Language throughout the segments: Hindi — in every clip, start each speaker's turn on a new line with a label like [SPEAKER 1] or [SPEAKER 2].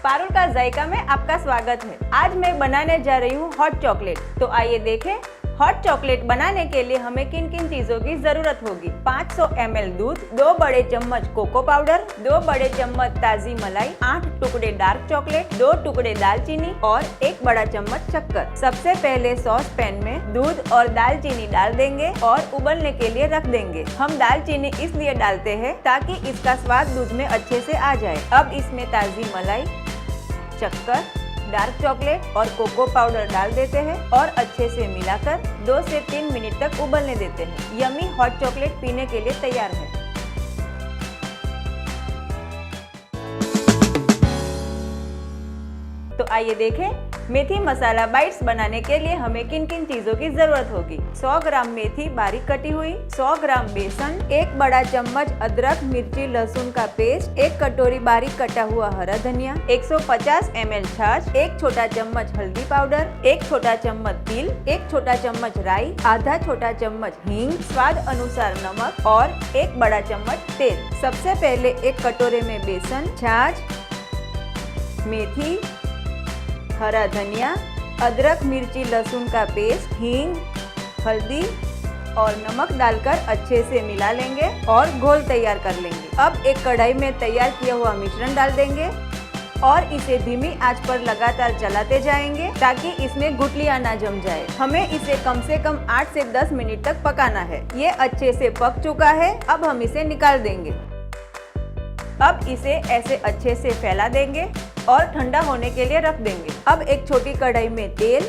[SPEAKER 1] पारुल का जायका में आपका स्वागत है। आज मैं बनाने जा रही हूँ हॉट चॉकलेट। तो आइए देखें हॉट चॉकलेट बनाने के लिए हमें किन किन चीजों की जरूरत होगी। 500 ml दूध, 2 बड़े चम्मच कोको पाउडर, 2 बड़े चम्मच ताजी मलाई, 8 टुकड़े डार्क चॉकलेट, 2 टुकड़े दालचीनी और 1 बड़ा चम्मच शक्कर। सबसे पहले सॉस पैन में दूध और दालचीनी डाल देंगे और उबलने के लिए रख देंगे। हम दालचीनी इसलिए डालते हैं ताकि इसका स्वाद दूध में अच्छे से आ जाए। अब इसमें ताजी मलाई, शक्कर, डार्क चॉकलेट और कोको पाउडर डाल देते हैं और अच्छे से मिलाकर 2 से 3 मिनट तक उबलने देते हैं। यम्मी हॉट चॉकलेट पीने के लिए तैयार है। तो आइए देखें मेथी मसाला बाइट्स बनाने के लिए हमें किन किन चीजों की जरूरत होगी। 100 ग्राम मेथी बारीक कटी हुई, 100 ग्राम बेसन, 1 बड़ा चम्मच अदरक मिर्ची लहसुन का पेस्ट, 1 कटोरी बारीक कटा हुआ हरा धनिया, 150 ml छाछ, 1 छोटा चम्मच हल्दी पाउडर, 1 छोटा चम्मच तिल, 1 छोटा चम्मच राई, आधा छोटा चम्मच हींग, स्वाद अनुसार नमक और 1 बड़ा चम्मच तेल। सबसे पहले एक कटोरे में बेसन, छाछ, मेथी, हरा धनिया, अदरक मिर्ची लहसुन का पेस्ट, हींग, हल्दी और नमक डालकर अच्छे से मिला लेंगे और घोल तैयार कर लेंगे। अब एक कढ़ाई में तैयार किया हुआ मिश्रण डाल देंगे और इसे धीमी आंच पर लगातार चलाते जाएंगे ताकि इसमें गुठलियां ना जम जाए। हमें इसे कम से कम 8 से 10 मिनट तक पकाना है। ये अच्छे से पक चुका है। अब हम इसे निकाल देंगे। अब इसे ऐसे अच्छे से फैला देंगे और ठंडा होने के लिए रख देंगे। अब एक छोटी कढ़ाई में तेल,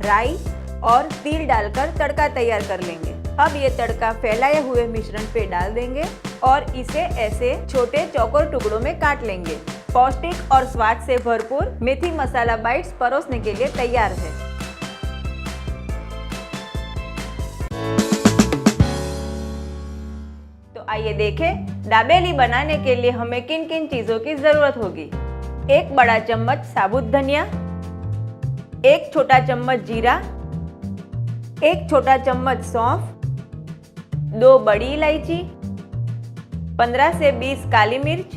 [SPEAKER 1] राई और तिल डालकर तड़का तैयार कर लेंगे। अब ये तड़का फैलाए हुए मिश्रण पे डाल देंगे और इसे ऐसे छोटे चौकोर टुकड़ों में काट लेंगे। पौष्टिक और स्वाद से भरपूर मेथी मसाला बाइट्स परोसने के लिए तैयार है। तो आइए देखें दाबेली बनाने के लिए हमें किन किन चीजों की जरूरत होगी। 1 बड़ा चम्मच साबुत धनिया, 1 छोटा चम्मच जीरा, 1 छोटा चम्मच सौंफ, 2 बड़ी इलायची, 15 से 20 काली मिर्च,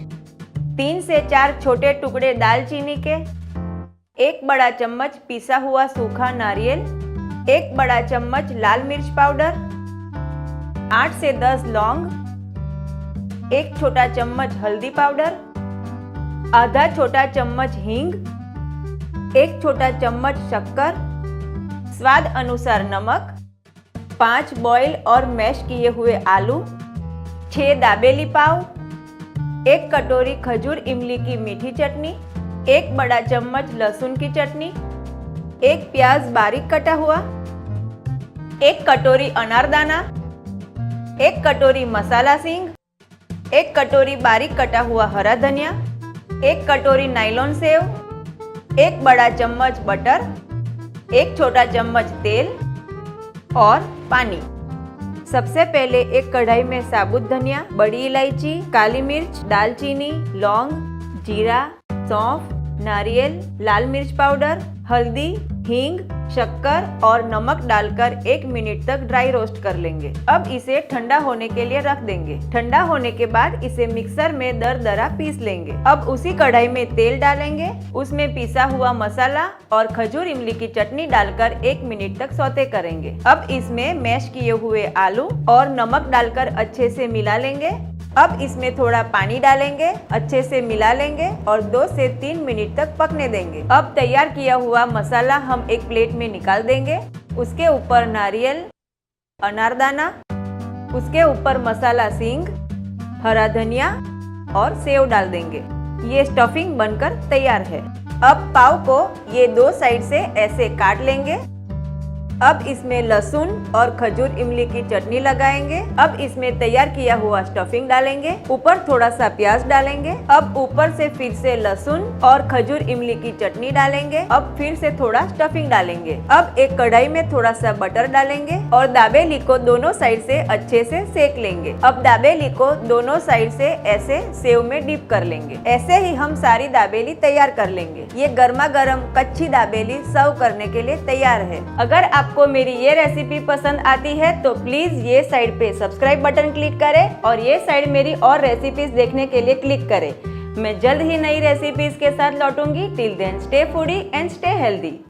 [SPEAKER 1] 3 से 4 छोटे टुकड़े दालचीनी के, 1 बड़ा चम्मच पिसा हुआ सूखा नारियल, 1 बड़ा चम्मच लाल मिर्च पाउडर, 8 से 10 लौंग, 1 छोटा चम्मच हल्दी पाउडर, आधा छोटा चम्मच हींग, 1 छोटा चम्मच शक्कर, स्वाद अनुसार नमक, 5 बॉयल और मैश किए हुए आलू, 6 दाबेली पाव, 1 कटोरी खजूर इमली की मीठी चटनी, 1 बड़ा चम्मच लहसुन की चटनी, 1 प्याज बारीक कटा हुआ, 1 कटोरी अनारदाना, 1 कटोरी मसाला सींग, 1 कटोरी बारीक कटा हुआ हरा धनिया, 1 कटोरी नायलॉन सेव, 1 बड़ा चम्मच बटर, 1 छोटा चम्मच तेल और पानी। सबसे पहले एक कढ़ाई में साबुत धनिया, बड़ी इलायची, काली मिर्च, दालचीनी, लौंग, जीरा, सौंफ, नारियल, लाल मिर्च पाउडर, हल्दी, हींग, शक्कर और नमक डालकर 1 मिनट तक ड्राई रोस्ट कर लेंगे। अब इसे ठंडा होने के लिए रख देंगे। ठंडा होने के बाद इसे मिक्सर में दरदरा पीस लेंगे। अब उसी कढ़ाई में तेल डालेंगे, उसमें पिसा हुआ मसाला और खजूर इमली की चटनी डालकर 1 मिनट तक सौते करेंगे। अब इसमें मैश किए हुए आलू और नमक डालकर अच्छे से मिला लेंगे। अब इसमें थोड़ा पानी डालेंगे, अच्छे से मिला लेंगे और 2 से 3 मिनट तक पकने देंगे। अब तैयार किया हुआ मसाला हम एक प्लेट में निकाल देंगे। उसके ऊपर नारियल, अनारदाना, उसके ऊपर मसाला सींग, हरा धनिया और सेव डाल देंगे। ये स्टफिंग बनकर तैयार है। अब पाव को ये 2 साइड से ऐसे काट लेंगे। अब इसमें लहसुन और खजूर इमली की चटनी लगाएंगे। अब इसमें तैयार किया हुआ स्टफिंग डालेंगे। ऊपर थोड़ा सा प्याज डालेंगे। अब ऊपर से फिर से लहसुन और खजूर इमली की चटनी डालेंगे। अब फिर से थोड़ा स्टफिंग डालेंगे। अब एक कढ़ाई में थोड़ा सा बटर डालेंगे और दाबेली को दोनों साइड से अच्छे से सेक लेंगे। अब दाबेली को दोनों साइड से ऐसे सेव में डिप कर लेंगे। ऐसे ही हम सारी दाबेली तैयार कर लेंगे। ये गर्मा गर्म कच्ची दाबेली सर्व करने के लिए तैयार है। अगर आपको मेरी ये रेसिपी पसंद आती है तो प्लीज ये साइड पे सब्सक्राइब बटन क्लिक करें और ये साइड मेरी और रेसिपीज देखने के लिए क्लिक करें। मैं जल्द ही नई रेसिपीज के साथ लौटूंगी। Till then stay foodie and stay healthy.